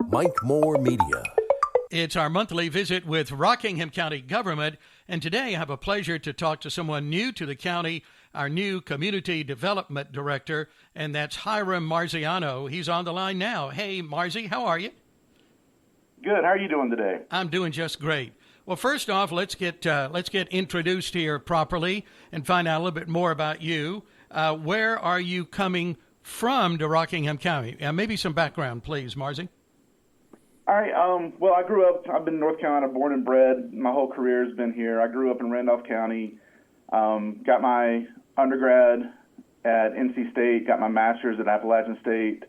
Mike Moore Media. It's our monthly visit with Rockingham County government, and today I have a pleasure to talk to someone new to the county, our new Community Development Director, and that's Hiram Marziano. He's on the line now. Hey, Marzy, how are you? Good. How are you doing today? I'm doing just great. Well, first off, let's get introduced here properly and find out a little bit more about you. Where are you coming from to Rockingham County? Maybe some background, please, Marzy. All right. Well, I've been in North Carolina, born and bred. My whole career has been here. I grew up in Randolph County, got my undergrad at NC State, got my master's at Appalachian State,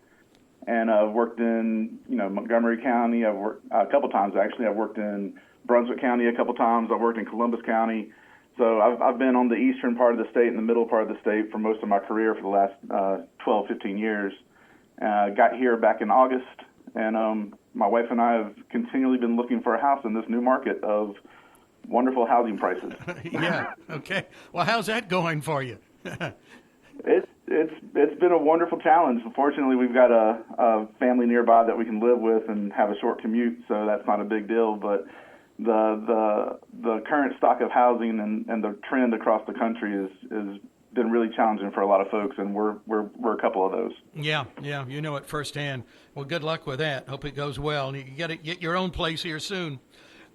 and I've worked in, Montgomery County. I've worked a couple times, actually. I've worked in Brunswick County a couple times. I've worked in Columbus County. So I've been on the eastern part of the state and the middle part of the state for most of my career for the last 12, 15 years. Got here back in August, and my wife and I have continually been looking for a house in this new market of wonderful housing prices. Yeah. Okay. Well, how's that going for you? It's been a wonderful challenge. Unfortunately, we've got a family nearby that we can live with and have a short commute, so that's not a big deal. But the current stock of housing and the trend across the country is been really challenging for a lot of folks, and we're a couple of those. Yeah, you know it firsthand. Well, good luck with that. Hope it goes well, and you get your own place here soon.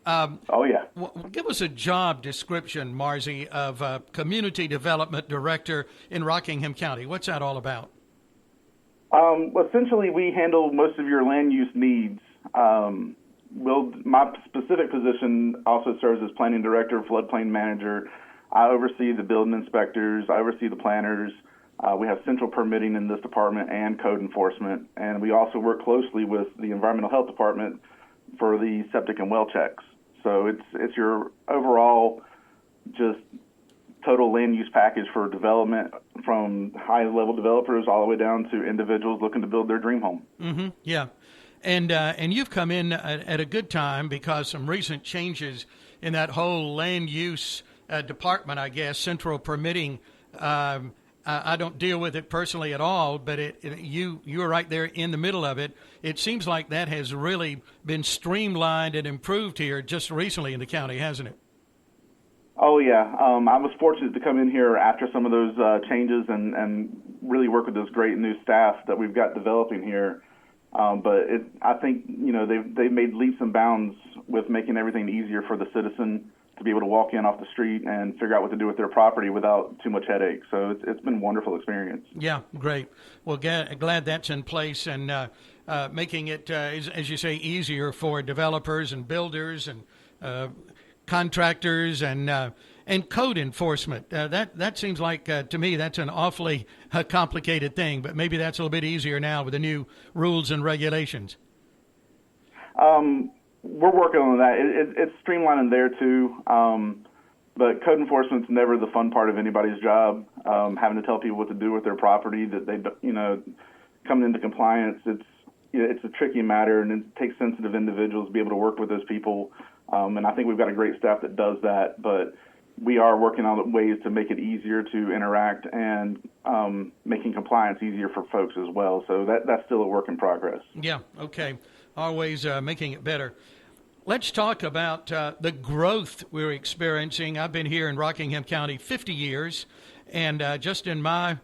Oh yeah. Give us a job description, Marzy, of Community Development Director in Rockingham County. What's that all about? Essentially, we handle most of your land use needs. My specific position also serves as planning director, floodplain manager. I oversee the building inspectors. I oversee the planners. We have central permitting in this department and code enforcement. And we also work closely with the environmental health department for the septic and well checks. So it's your overall just total land use package for development, from high-level developers all the way down to individuals looking to build their dream home. Mm-hmm. Yeah. And you've come in at a good time, because some recent changes in that whole land use department, I guess, central permitting. I don't deal with it personally at all, but you're right there in the middle of it. It seems like that has really been streamlined and improved here just recently in the county, hasn't it? Oh, yeah. I was fortunate to come in here after some of those changes and really work with this great new staff that we've got developing here. But I think, they've made leaps and bounds with making everything easier for the citizen to be able to walk in off the street and figure out what to do with their property without too much headache. So it's been a wonderful experience. Yeah, great. Well, glad that's in place, and making it, as you say, easier for developers and builders and contractors and code enforcement. That seems like, to me, that's an awfully complicated thing, but maybe that's a little bit easier now with the new rules and regulations. We're working on that. It's streamlining there too, but code enforcement's never the fun part of anybody's job. Having to tell people what to do with their property, that they, coming into compliance. It's a tricky matter, and it takes sensitive individuals to be able to work with those people. And I think we've got a great staff that does that. But we are working on ways to make it easier to interact and making compliance easier for folks as well. So that's still a work in progress. Yeah. Okay. Always making it better. Let's talk about the growth we're experiencing. I've been here in Rockingham County 50 years, and just in my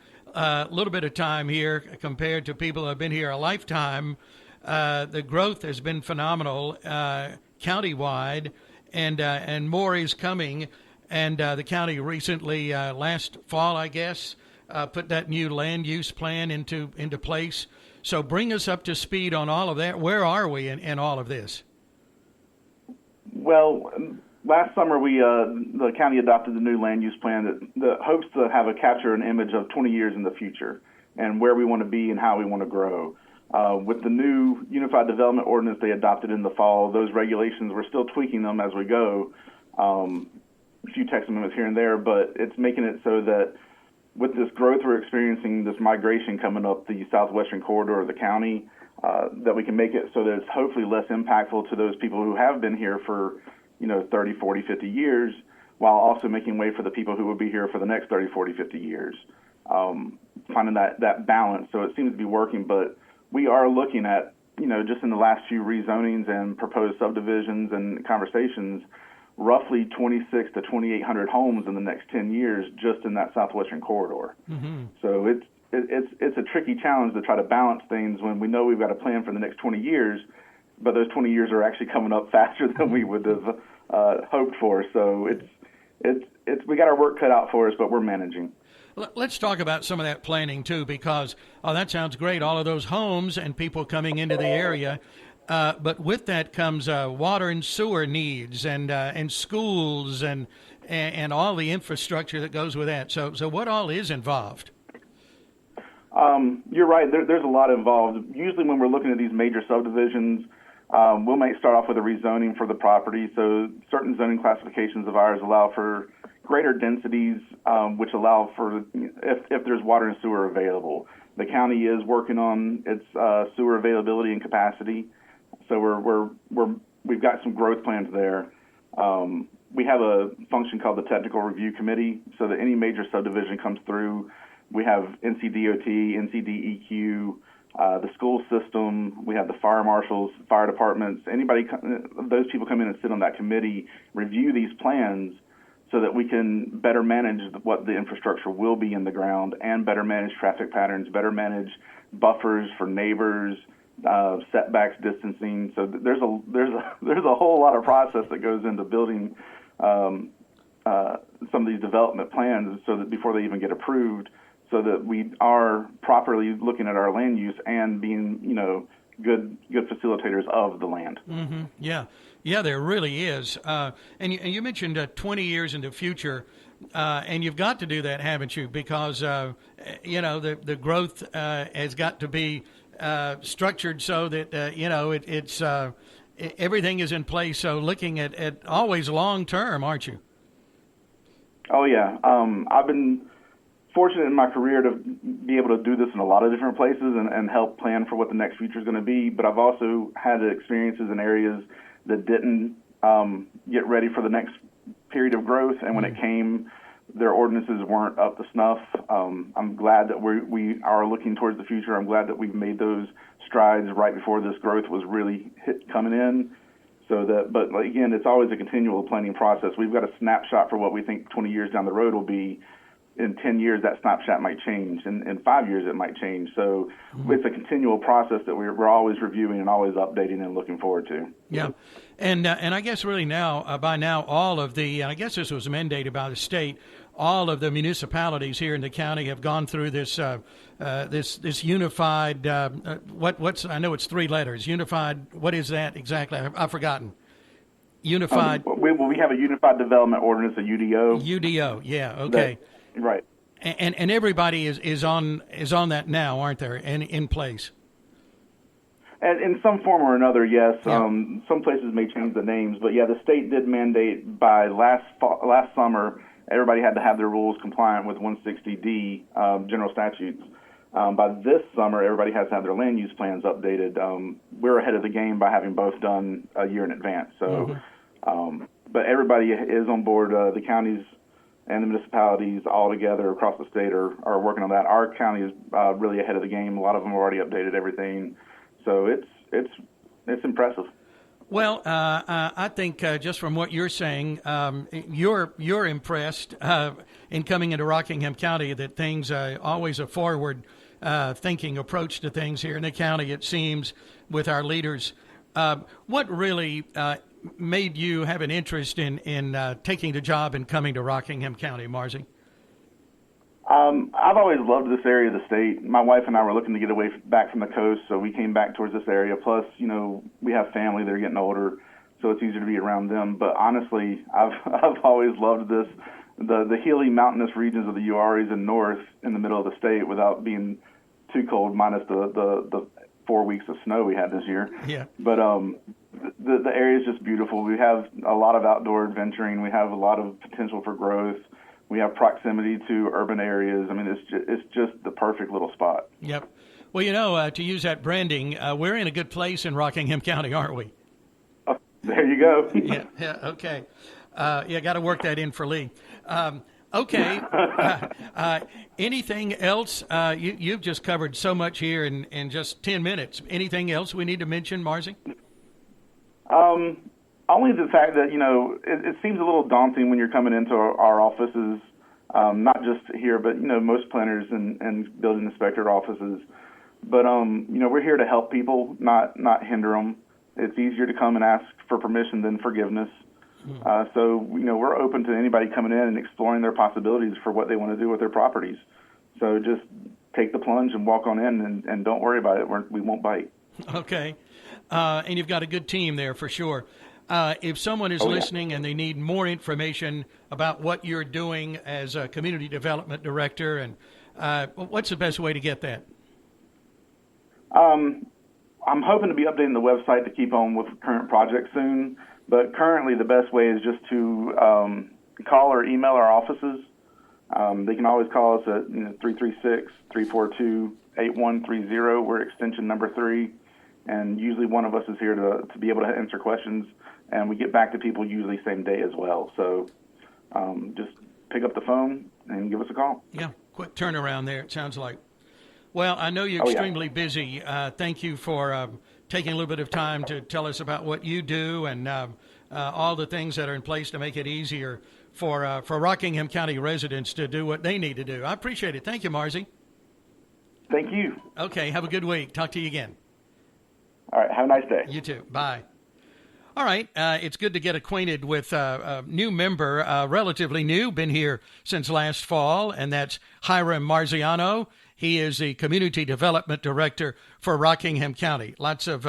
little bit of time here compared to people who have been here a lifetime, the growth has been phenomenal countywide, and more is coming. And the county recently, last fall, I guess, put that new land use plan into place. So bring us up to speed on all of that. Where are we in all of this? Well, last summer the county adopted the new land use plan that hopes to have capture an image of 20 years in the future and where we want to be and how we want to grow. With the new Unified Development Ordinance they adopted in the fall, those regulations, we're still tweaking them as we go. A few text amendments here and there, but it's making it so that with this growth we're experiencing, this migration coming up the southwestern corridor of the county, that we can make it so that it's hopefully less impactful to those people who have been here for, 30, 40, 50 years, while also making way for the people who will be here for the next 30, 40, 50 years. Finding that balance. So it seems to be working, but we are looking at just in the last few rezonings and proposed subdivisions and conversations, roughly 26 to 2,800 homes in the next 10 years just in that southwestern corridor. Mm-hmm. So it's a tricky challenge to try to balance things when we know we've got a plan for the next 20 years, but those 20 years are actually coming up faster than we would have hoped for. So we got our work cut out for us, but we're managing. Let's talk about some of that planning, too, because, that sounds great, all of those homes and people coming into the area. But with that comes water and sewer needs and schools and all the infrastructure that goes with that. So what all is involved? You're right. There's a lot involved. Usually when we're looking at these major subdivisions, we might start off with a rezoning for the property. So certain zoning classifications of ours allow for greater densities, which allow for if there's water and sewer available. The county is working on its sewer availability and capacity, so we've got some growth plans there. We have a function called the Technical Review Committee, so that any major subdivision comes through, we have NCDOT, NCDEQ, the school system, we have the fire marshals, fire departments, those people come in and sit on that committee, review these plans so that we can better manage what the infrastructure will be in the ground and better manage traffic patterns, better manage buffers for neighbors, setbacks, distancing. So there's a whole lot of process that goes into building some of these development plans so that before they even get approved, so that we are properly looking at our land use and being, good facilitators of the land. Mm-hmm. Yeah, there really is. And you mentioned 20 years in the future, and you've got to do that, haven't you? Because, the growth has got to be structured so that, it's everything is in place. So looking at always long term, aren't you? Oh, yeah. I've been fortunate in my career to be able to do this in a lot of different places and help plan for what the next future is going to be. But I've also had experiences in areas that didn't get ready for the next period of growth. And when it came, their ordinances weren't up to snuff. I'm glad that we are looking towards the future. I'm glad that we've made those strides right before this growth was really coming in. But again, it's always a continual planning process. We've got a snapshot for what we think 20 years down the road will be. In 10 years, that snapshot might change. In 5 years, it might change. So it's a continual process that we're always reviewing and always updating and looking forward to. Yeah. And I guess really now, by now, all of the, I guess this was mandated by the state, all of the municipalities here in the county have gone through this this unified, what's I know it's 3 letters, unified, what is that exactly? I've forgotten. Unified. We have a Unified Development Ordinance, a UDO. UDO, yeah, okay. Right. And everybody is on that now, aren't there, and in place? And in some form or another, yes. Yeah. Some places may change the names, but yeah, the state did mandate by last summer, everybody had to have their rules compliant with 160D general statutes. By this summer, everybody has to have their land use plans updated. We're ahead of the game by having both done a year in advance. So, but everybody is on board. The counties and the municipalities all together across the state are working on that. Our county is really ahead of the game. A lot of them have already updated everything. So it's impressive. Well, I think just from what you're saying, you're impressed in coming into Rockingham County that things always a forward thinking approach to things here in the county, it seems, with our leaders. What really made you have an interest in taking the job and coming to Rockingham County, Marzy? I've always loved this area of the state. My wife and I were looking to get away back from the coast, so we came back towards this area. Plus, we have family; they're getting older, so it's easier to be around them. But honestly, I've always loved this, the hilly, mountainous regions of the Uares and north in the middle of the state, without being too cold, minus the 4 weeks of snow we had this year. Yeah. But the area is just beautiful. We have a lot of outdoor adventuring. We have a lot of potential for growth. We have proximity to urban areas. I mean, it's just the perfect little spot. Yep. Well, to use that branding, we're in a good place in Rockingham County, aren't we? There you go. Yeah. Okay. Got to work that in for Lee. Okay. Anything else? You've just covered so much here in just 10 minutes. Anything else we need to mention, Marzy? Only the fact that, it seems a little daunting when you're coming into our offices, not just here, but, most planners and building inspector offices. But, we're here to help people, not hinder them. It's easier to come and ask for permission than forgiveness. So, we're open to anybody coming in and exploring their possibilities for what they want to do with their properties. So just take the plunge and walk on in and don't worry about it. We won't bite. Okay. And you've got a good team there for sure. If someone is listening and they need more information about what you're doing as a community development director, and what's the best way to get that? I'm hoping to be updating the website to keep on with current projects soon, but currently the best way is just to call or email our offices. They can always call us at 336-342-8130. We're extension number 3, and usually one of us is here to be able to answer questions, and we get back to people usually same day as well. So just pick up the phone and give us a call. Yeah, quick turnaround there, it sounds like. Well, I know you're extremely busy. Thank you for taking a little bit of time to tell us about what you do and all the things that are in place to make it easier for Rockingham County residents to do what they need to do. I appreciate it. Thank you, Marzy. Thank you. Okay, have a good week. Talk to you again. All right, have a nice day. You too. Bye. All right, it's good to get acquainted with a new member, relatively new, been here since last fall, and that's Hiram Marziano. He is the Community Development Director for Rockingham County. Lots of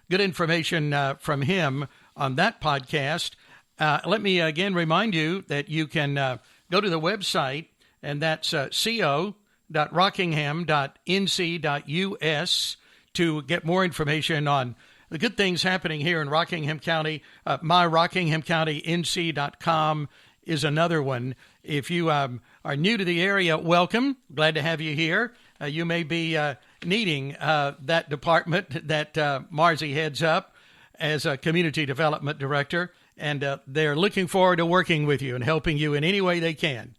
good information from him on that podcast. Let me again remind you that you can go to the website, and that's co.rockingham.nc.us to get more information on the good things happening here in Rockingham County. MyRockinghamCountyNC.com is another one. If you are new to the area, welcome. Glad to have you here. You may be needing that department that Marzy heads up as a Community Development Director, and they're looking forward to working with you and helping you in any way they can.